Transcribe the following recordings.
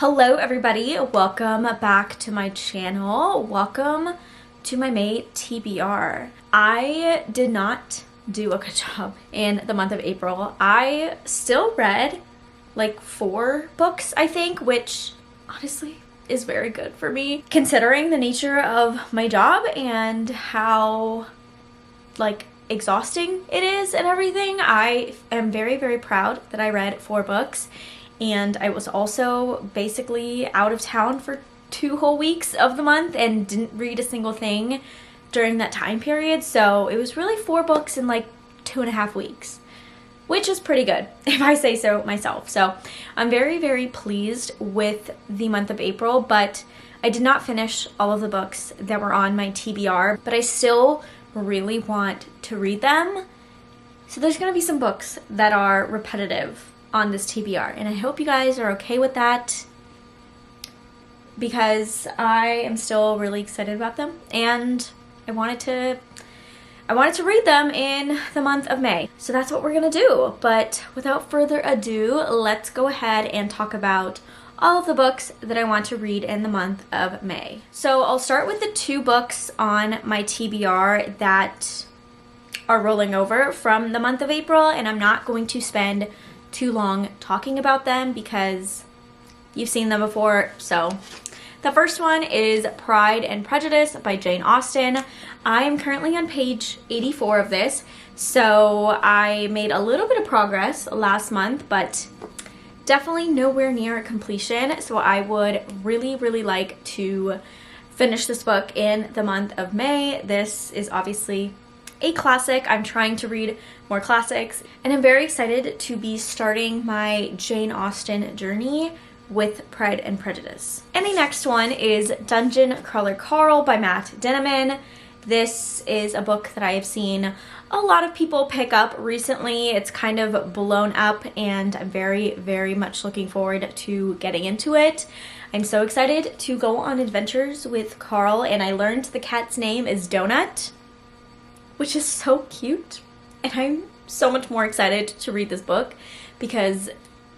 Hello everybody, welcome back to my channel. Welcome to my May TBR. I did not do a good job in the month of April. I still read like 4 books, I think, which honestly is very good for me considering the nature of my job and how exhausting it is and everything. I am very proud that I read 4 books. And I was also basically out of town for 2 whole weeks of the month and didn't read a single thing during that time period. So it was really 4 books in like 2.5 weeks, which is pretty good if I say so myself. So I'm very pleased with the month of April, but I did not finish all of the books that were on my TBR, but I still really want to read them. So there's gonna be some books that are repetitive on this TBR, and I hope you guys are okay with that because I am still really excited about them and I wanted to read them in the month of May. So that's what we're gonna do. But without further ado, let's go ahead and talk about all of the books that I want to read in the month of May. So I'll start with the 2 books on my TBR that are rolling over from the month of April, and I'm not going to spend too long talking about them because you've seen them before. So the first one is Pride and Prejudice by Jane Austen. I am currently on page 84 of this, so I made a little bit of progress last month, but definitely nowhere near completion. So I would really like to finish this book in the month of May. This is obviously a classic. I'm trying to read more classics, and I'm very excited to be starting my Jane Austen journey with Pride and Prejudice. And the next one is Dungeon Crawler Carl by Matt Denneman. This is a book that I have seen a lot of people pick up recently. It's kind of blown up, and I'm very much looking forward to getting into it. I'm so excited to go on adventures with Carl, and I learned the cat's name is Donut, which is so cute, and I'm so much more excited to read this book because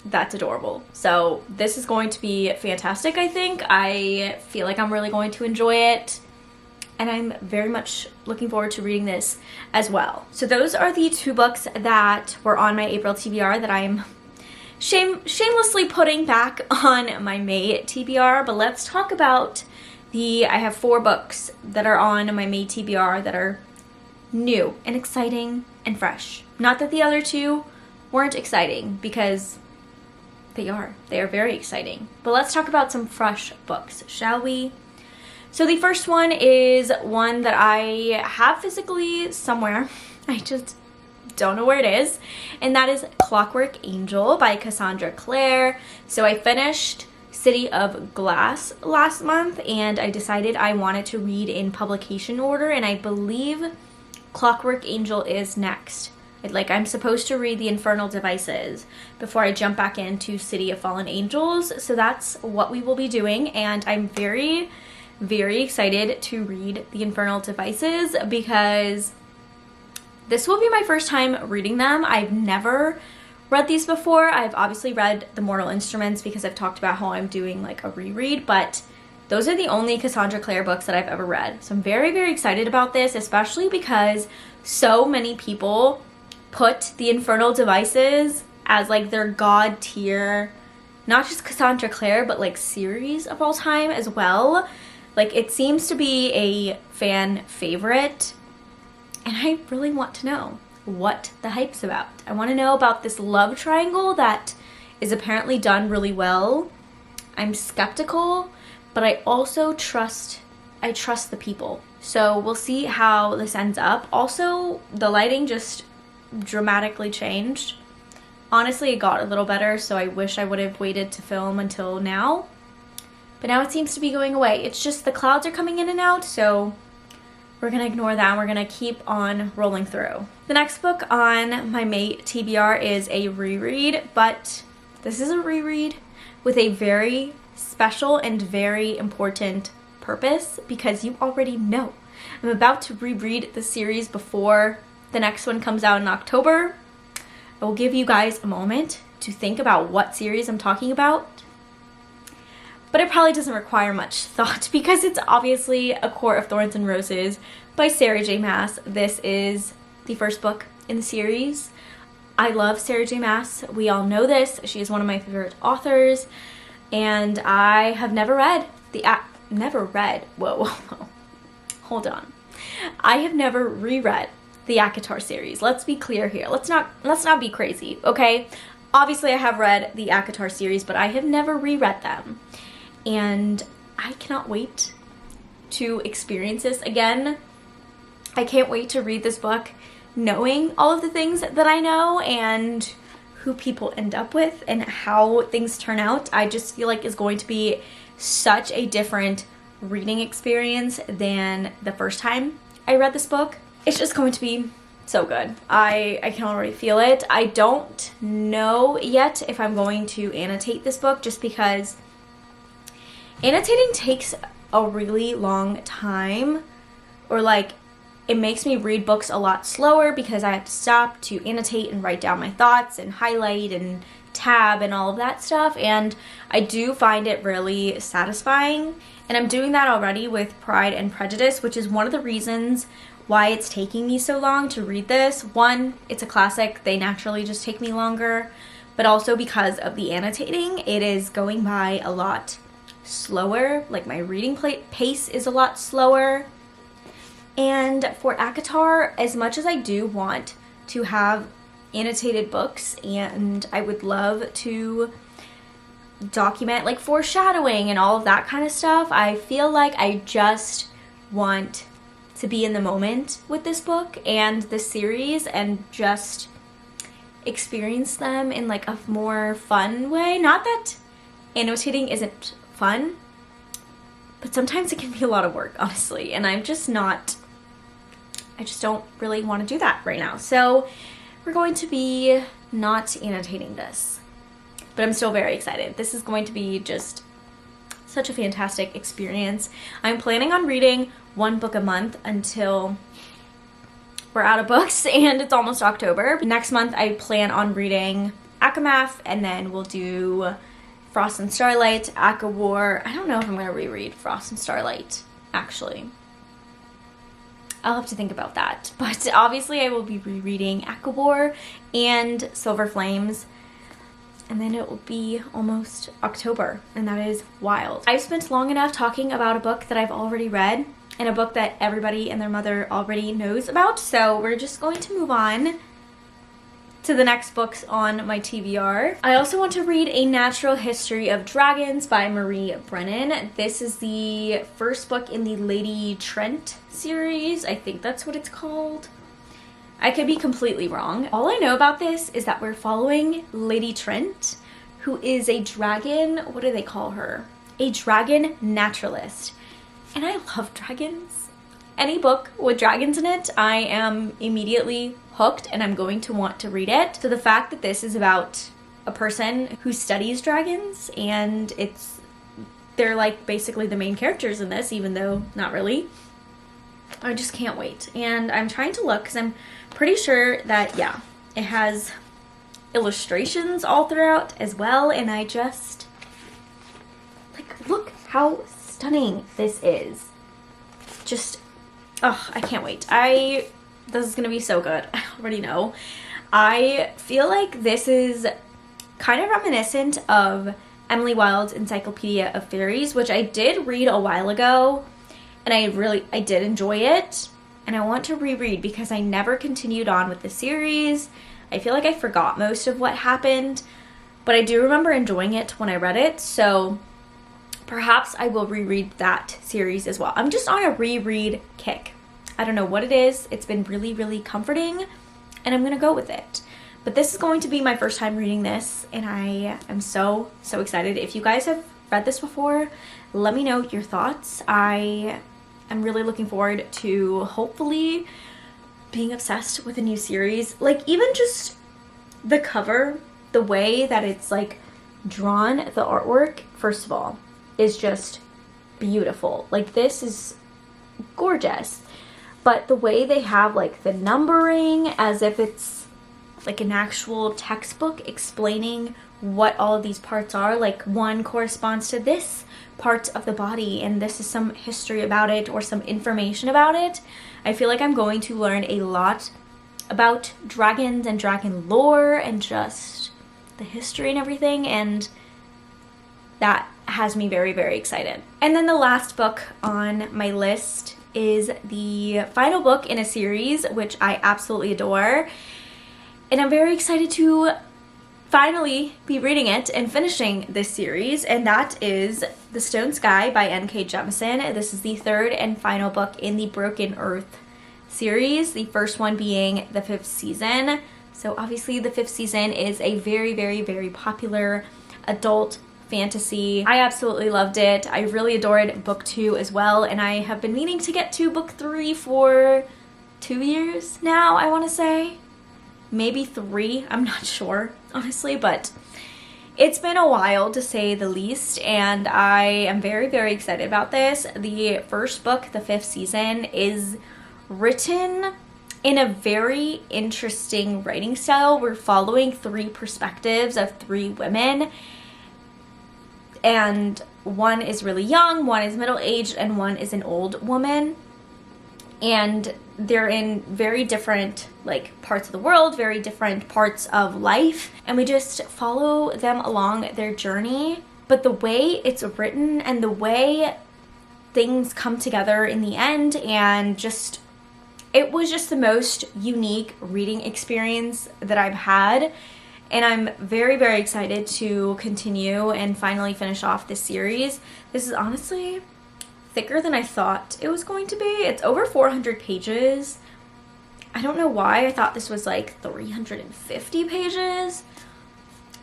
that's adorable. So this is going to be fantastic, I think. I feel like I'm really going to enjoy it, and I'm very much looking forward to reading this as well. So those are the 2 books that were on my April TBR that I'm shamelessly putting back on my May TBR. But let's talk about I have 4 books that are on my May TBR that are new and exciting and fresh. Not that the other 2 weren't exciting, because they are very exciting. But let's talk about some fresh books, shall we? So the first one is one that I have physically somewhere. I just don't know where it is, and that is Clockwork Angel by Cassandra Clare. So I finished City of Glass last month, and I decided I wanted to read in publication order, and I believe Clockwork Angel is next. I'm supposed to read The Infernal Devices before I jump back into City of Fallen Angels. So that's what we will be doing, and I'm very excited to read The Infernal Devices because this will be my first time reading them. I've never read these before. I've obviously read The Mortal Instruments because I've talked about how I'm doing like a reread, but those are the only Cassandra Clare books that I've ever read. So I'm very excited about this, especially because so many people put The Infernal Devices as like their god tier, not just Cassandra Clare, but like series of all time as well. Like, it seems to be a fan favorite, and I really want to know what the hype's about. I want to know about this love triangle that is apparently done really well. I'm skeptical, but I also trust the people. So we'll see how this ends up. Also, the lighting just dramatically changed. Honestly, it got a little better, so I wish I would have waited to film until now. But now it seems to be going away. It's just the clouds are coming in and out, so we're gonna ignore that and we're gonna keep on rolling through. The next book on my May TBR is a reread, but this is a reread with a very special and very important purpose because you already know I'm about to reread the series before the next one comes out in October. I will give you guys a moment to think about what series I'm talking about. but it probably doesn't require much thought because it's obviously A Court of Thorns and Roses by Sarah J Maas. This is the first book in the series. I love Sarah J Maas. We all know this. She is one of my favorite authors, and I have never read hold on. I have never reread the ACOTAR series. Let's be clear here. Let's not be crazy, okay? Obviously I have read the ACOTAR series, but I have never reread them. And I cannot wait to experience this again. I can't wait to read this book knowing all of the things that I know and who people end up with and how things turn out. I just feel like it's going to be such a different reading experience than the first time I read this book. It's just going to be so good. I can already feel it. I don't know yet if I'm going to annotate this book just because annotating takes a really long time, or like it makes me read books a lot slower because I have to stop to annotate and write down my thoughts and highlight and tab and all of that stuff, and I do find it really satisfying, and I'm doing that already with Pride and Prejudice, which is one of the reasons why it's taking me so long to read this. One, it's a classic, they naturally just take me longer, but also because of the annotating, it is going by a lot slower, like my reading pace is a lot slower. And for ACOTAR, as much as I do want to have annotated books and I would love to document like foreshadowing and all of that kind of stuff, I feel like I just want to be in the moment with this book and this series and just experience them in like a more fun way. Not that annotating isn't fun, but sometimes it can be a lot of work, honestly, and I just don't really want to do that right now. So we're going to be not annotating this, but I'm still very excited. This is going to be just such a fantastic experience. I'm planning on reading one book a month until we're out of books and it's almost October. Next month I plan on reading ACOMAF, and then we'll do Frost and Starlight, ACOWAR. I don't know if I'm going to reread Frost and Starlight, actually. I'll have to think about that. But obviously I will be rereading ACOWAR and Silver Flames, and then it will be almost October, and that is wild. I've spent long enough talking about a book that I've already read and a book that everybody and their mother already knows about, so we're just going to move on to the next books on my TBR. I also want to read A Natural History of Dragons by Marie Brennan. This is the first book in the Lady Trent series. I think that's what it's called. I could be completely wrong. All I know about this is that we're following Lady Trent, who is a dragon, what do they call her? A dragon naturalist. And I love dragons. Any book with dragons in it, I am immediately hooked and I'm going to want to read it. So the fact that this is about a person who studies dragons and they're like basically the main characters in this, even though not really, I just can't wait. And I'm trying to look because I'm pretty sure that, yeah, it has illustrations all throughout as well, and I just, like, look how stunning this is. Just, oh, I can't wait. This is gonna be so good. I already know. I feel like this is kind of reminiscent of Emily Wilde's Encyclopedia of Fairies, which I did read a while ago, and I did enjoy it, and I want to reread because I never continued on with the series. I feel like I forgot most of what happened, but I do remember enjoying it when I read it, so perhaps I will reread that series as well. I'm just on a reread kick. I don't know what it is. It's been really, really comforting, and I'm gonna go with it. But this is going to be my first time reading this, and I am so, so excited. If you guys have read this before, let me know your thoughts. I am really looking forward to hopefully being obsessed with a new series. Like, even just the cover, the way that it's like drawn, the artwork, first of all, is just beautiful. Like, this is gorgeous. But the way they have like the numbering as if it's like an actual textbook explaining what all of these parts are. Like one corresponds to this part of the body and this is some history about it or some information about it. I feel like I'm going to learn a lot about dragons and dragon lore and just the history and everything, and that has me very, very excited. And then the last book on my list is the final book in a series, which I absolutely adore. And I'm very excited to finally be reading it and finishing this series, and that is The Stone Sky by N.K. Jemisin. This is the third and final book in the Broken Earth series, the first one being the 5th season. So obviously the 5th season is a very, very, very popular adult fantasy. I absolutely loved it. I really adored book 2 as well, and I have been meaning to get to book 3 for 2 years now, I want to say. Maybe 3, I'm not sure, honestly, but it's been a while to say the least, and I am very, very excited about this. The first book, the 5th season, is written in a very interesting writing style. We're following 3 perspectives of 3 women, and one is really young, one is middle-aged, and one is an old woman. And they're in very different parts of the world, very different parts of life, and we just follow them along their journey. But the way it's written and the way things come together in the end, and just it was just the most unique reading experience that I've had. And I'm very, very excited to continue and finally finish off this series. This is honestly thicker than I thought it was going to be. It's over 400 pages. I don't know why I thought this was like 350 pages.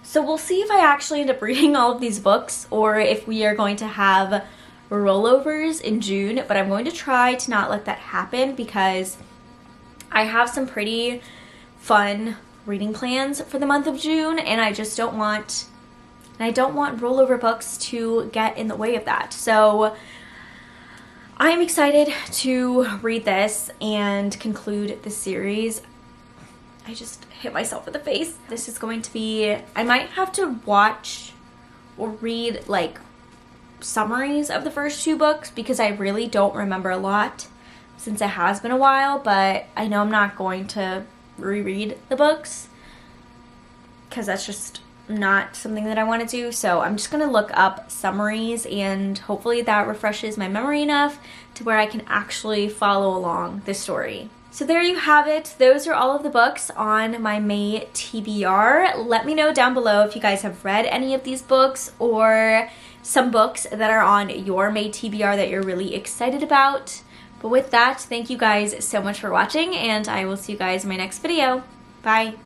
So we'll see if I actually end up reading all of these books or if we are going to have rollovers in June, but I'm going to try to not let that happen because I have some pretty fun reading plans for the month of June, and I just don't want rollover books to get in the way of that. So I'm excited to read this and conclude the series. I just hit myself in the face. This is going to be, I might have to watch or read summaries of the first 2 books because I really don't remember a lot since it has been a while, but I know I'm not going to reread the books because that's just not something that I want to do. So I'm just going to look up summaries, and hopefully that refreshes my memory enough to where I can actually follow along the story. So there you have it. Those are all of the books on my May TBR. Let me know down below if you guys have read any of these books or some books that are on your May TBR that you're really excited about. But with that, thank you guys so much for watching, and I will see you guys in my next video. Bye!